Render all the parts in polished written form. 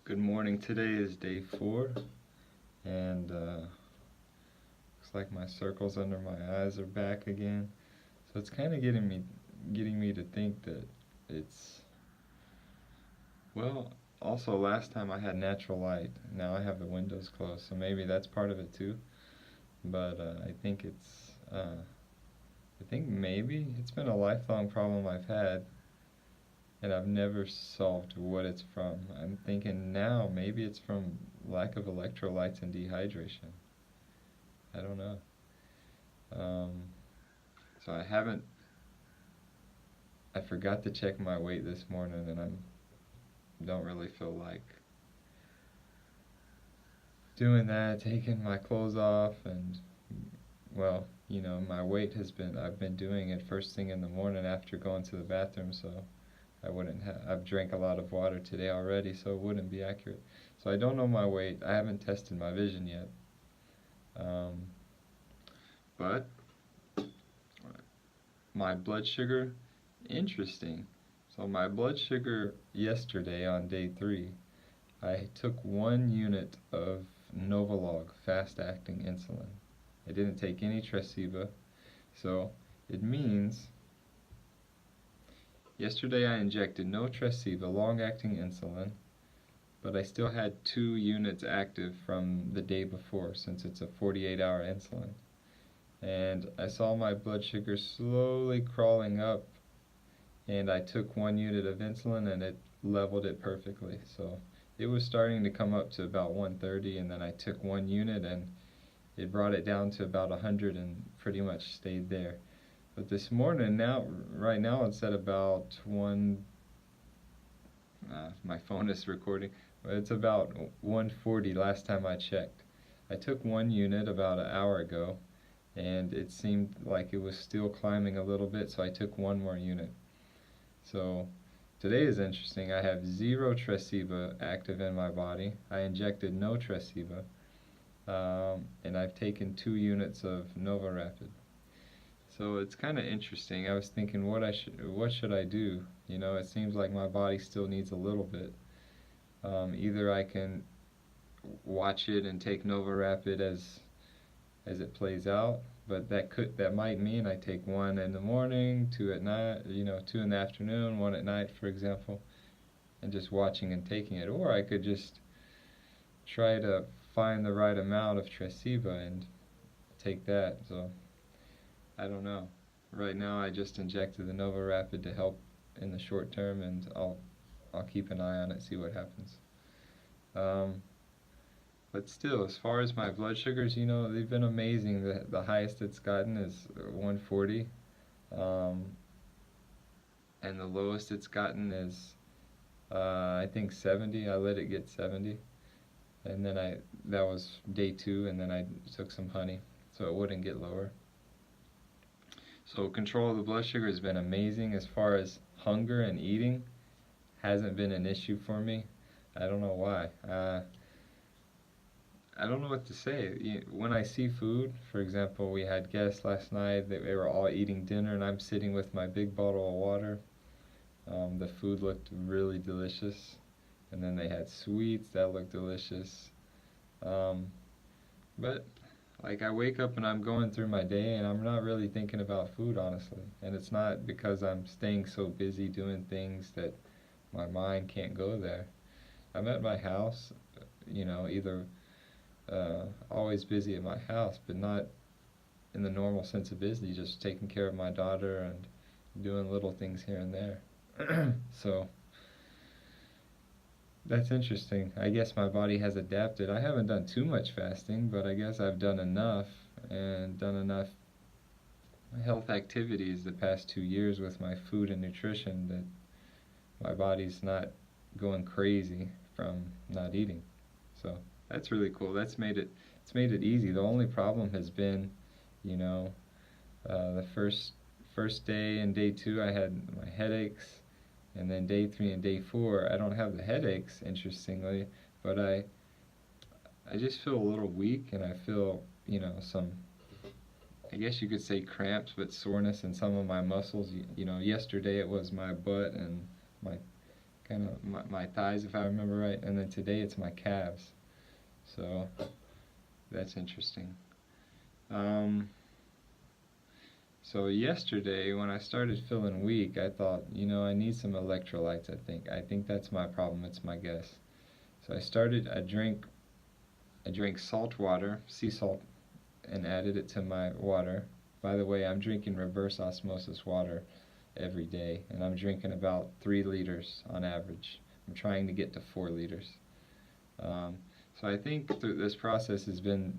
Good morning. Today is day 4, and looks like my circles under my eyes are back again. So it's kind of getting me to think that it's well. Also, last time I had natural light. Now I have the windows closed, so maybe that's part of it too. But I think maybe it's been a lifelong problem I've had, and I've never solved what it's from. I'm thinking now maybe it's from lack of electrolytes and dehydration. I don't know. Um, so I forgot to check my weight this morning, and don't really feel like doing that, taking my clothes off, and well, my weight I've been doing it first thing in the morning after going to the bathroom, so I've drank a lot of water today already, so it wouldn't be accurate. So I don't know my weight. I haven't tested my vision yet. Um, but my blood sugar, interesting. So my blood sugar yesterday on day 3, I took 1 unit of Novolog fast-acting insulin. I didn't take any Tresiba, so it means yesterday I injected no Tresiba long-acting insulin, but I still had 2 units active from the day before since it's a 48-hour insulin. And I saw my blood sugar slowly crawling up, and I took 1 unit of insulin and it leveled it perfectly. So it was starting to come up to about 130, and then I took 1 unit and it brought it down to about 100 and pretty much stayed there. But this morning, right now it's at about my phone is recording, but it's about 140 last time I checked. I took 1 unit about an hour ago, and it seemed like it was still climbing a little bit, so I took 1 more unit. So today is interesting. I have 0 Tresiba active in my body. I injected no Tresiba, and I've taken 2 units of NovaRapid. So it's kind of interesting. I was thinking what should I do? It seems like my body still needs a little bit. Either I can watch it and take NovaRapid as it plays out, but that might mean I take 1 in the morning, 2 at night, 2 in the afternoon, 1 at night, for example, and just watching and taking it. Or I could just try to find the right amount of Tresiba and take that. So I don't know. Right now I just injected the NovaRapid to help in the short term, and I'll keep an eye on it, see what happens. But still, as far as my blood sugars, they've been amazing. The highest it's gotten is 140, and the lowest it's gotten is I think 70. I let it get 70, and then that was day 2, and then I took some honey so it wouldn't get lower. So control of the blood sugar has been amazing. As far as hunger and eating, hasn't been an issue for me. I don't know why. I don't know what to say. When I see food, for example, we had guests last night, they were all eating dinner, and I'm sitting with my big bottle of water. The food looked really delicious, and then they had sweets that looked delicious. But like, I wake up and I'm going through my day and I'm not really thinking about food, honestly. And it's not because I'm staying so busy doing things that my mind can't go there. I'm at my house, either always busy at my house, but not in the normal sense of busy, just taking care of my daughter and doing little things here and there. So that's interesting. I guess my body has adapted. I haven't done too much fasting, but I guess I've done enough health activities the past 2 years with my food and nutrition that my body's not going crazy from not eating. So that's really cool. It's made it easy. The only problem has been, the first day and day 2 I had my headaches, and then day 3 and day 4 I don't have the headaches, interestingly, but I just feel a little weak, and I feel, some, I guess you could say cramps, but soreness in some of my muscles. Yesterday it was my butt and my kind of my thighs, if I remember right, and then today it's my calves. So that's interesting. Um, so yesterday, when I started feeling weak, I thought, I need some electrolytes. I think that's my problem. It's my guess. So I drank salt water, sea salt, and added it to my water. By the way, I'm drinking reverse osmosis water every day, and I'm drinking about 3 liters on average. I'm trying to get to 4 liters. Um, so I think through this process has been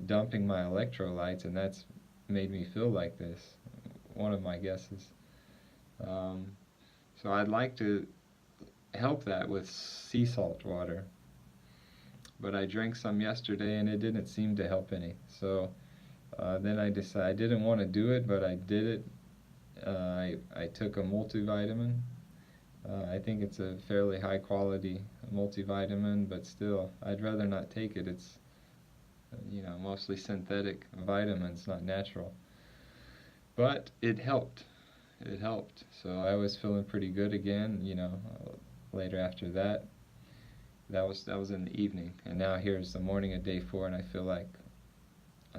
dumping my electrolytes, and that's made me feel like this. One of my guesses. Um, so I'd like to help that with sea salt water, but I drank some yesterday and it didn't seem to help any. So then I decided I didn't want to do it, but I did it. I took a multivitamin. I think it's a fairly high quality multivitamin, but still, I'd rather not take it. It's mostly synthetic vitamins, not natural. But it helped. It helped. So I was feeling pretty good again. Later after that, that was in the evening, and now here's the morning of day 4, and I feel like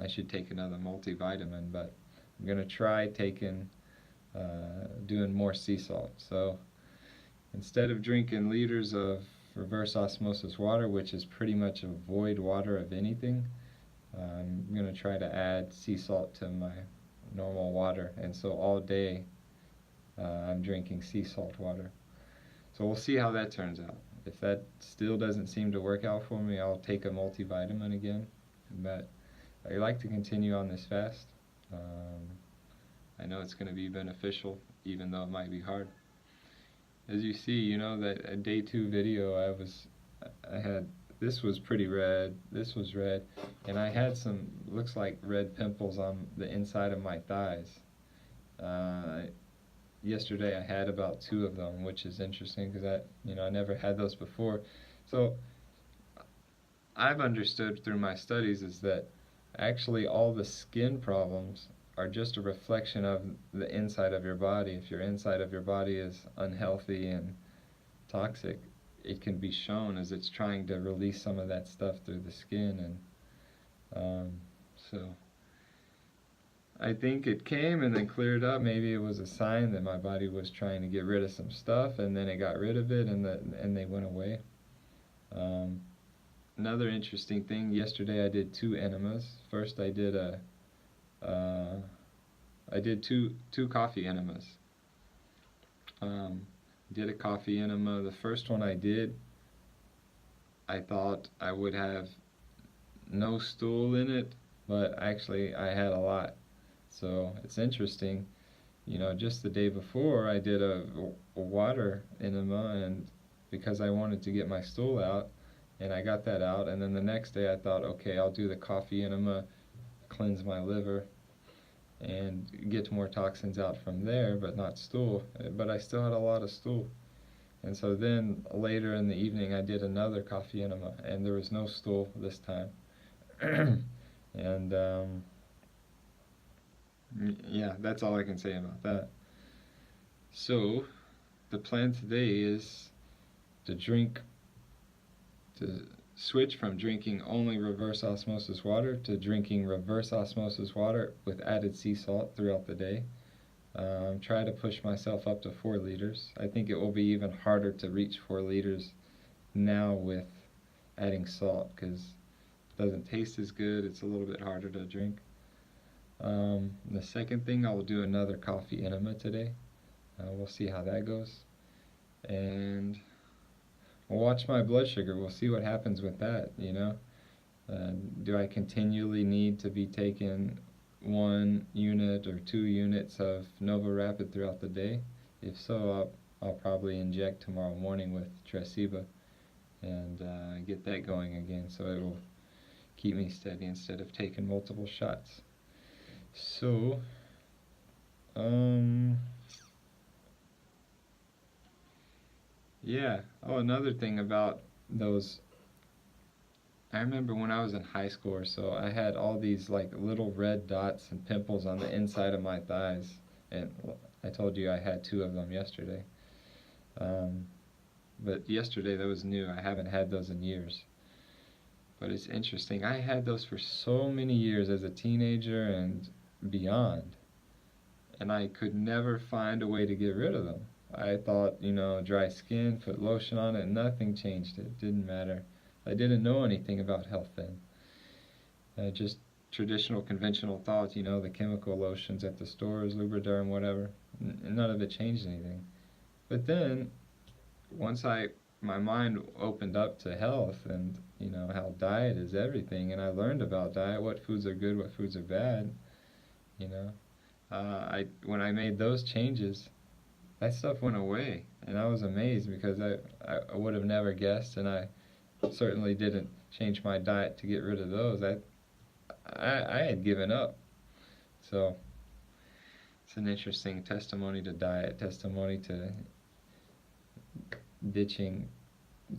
I should take another multivitamin, but I'm gonna try doing more sea salt. So instead of drinking liters of reverse osmosis water, which is pretty much a void water of anything, I'm gonna try to add sea salt to my normal water, and so all day I'm drinking sea salt water. So we'll see how that turns out. If that still doesn't seem to work out for me, I'll take a multivitamin again. But I like to continue on this fast. I know it's going to be beneficial, even though it might be hard. As you see, that day 2 video, I had, this was pretty red, this was red, and I had some, looks like red pimples on the inside of my thighs. Yesterday I had about 2 of them, which is interesting because I never had those before. So I've understood through my studies is that actually all the skin problems are just a reflection of the inside of your body. If your inside of your body is unhealthy and toxic, it can be shown as it's trying to release some of that stuff through the skin, and so I think it came and then cleared up. Maybe it was a sign that my body was trying to get rid of some stuff, and then it got rid of it, and they went away. Another interesting thing, yesterday I did 2 enemas. First I did two coffee enemas. Did a coffee enema. The first one I did, I thought I would have no stool in it, but actually I had a lot. So it's interesting, just the day before I did a water enema, and because I wanted to get my stool out, and I got that out, and then the next day I thought, okay, I'll do the coffee enema, cleanse my liver, and get more toxins out from there, but not stool. But I still had a lot of stool. And so then later in the evening I did another coffee enema, and there was no stool this time. And yeah, that's all I can say about that. So the plan today is to switch from drinking only reverse osmosis water to drinking reverse osmosis water with added sea salt throughout the day. Try to push myself up to 4 liters. I think it will be even harder to reach 4 liters now with adding salt because it doesn't taste as good. It's a little bit harder to drink. The second thing, I will do another coffee enema today. We'll see how that goes. And we'll watch my blood sugar. We'll see what happens with that, Do I continually need to be taking 1 unit or 2 units of Nova Rapid throughout the day? If so, I'll probably inject tomorrow morning with Tresiba and get that going again, so it will keep me steady instead of taking multiple shots. So, yeah. Oh, another thing about those, I remember when I was in high school or so, I had all these like little red dots and pimples on the inside of my thighs, and I told you I had 2 of them yesterday. but yesterday that was new. I haven't had those in years. But it's interesting. I had those for so many years as a teenager and beyond, and I could never find a way to get rid of them. I thought, dry skin, put lotion on it, nothing changed it. Didn't matter. I didn't know anything about health then. Just traditional, conventional thoughts, the chemical lotions at the stores, Lubriderm, whatever. None of it changed anything. But then, once my mind opened up to health and, how diet is everything, and I learned about diet, what foods are good, what foods are bad, you know, when I made those changes, that stuff went away, and I was amazed because I would have never guessed, and I certainly didn't change my diet to get rid of those. I had given up. So it's an interesting testimony to diet, testimony to ditching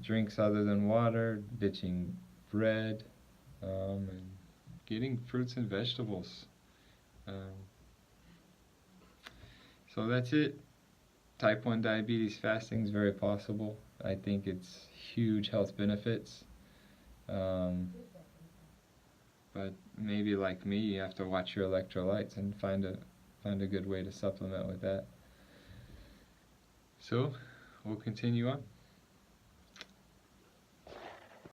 drinks other than water, ditching bread, and getting fruits and vegetables. So that's it. Type 1 diabetes fasting is very possible. I think it's huge health benefits. But maybe like me, you have to watch your electrolytes and find a good way to supplement with that. So, we'll continue on.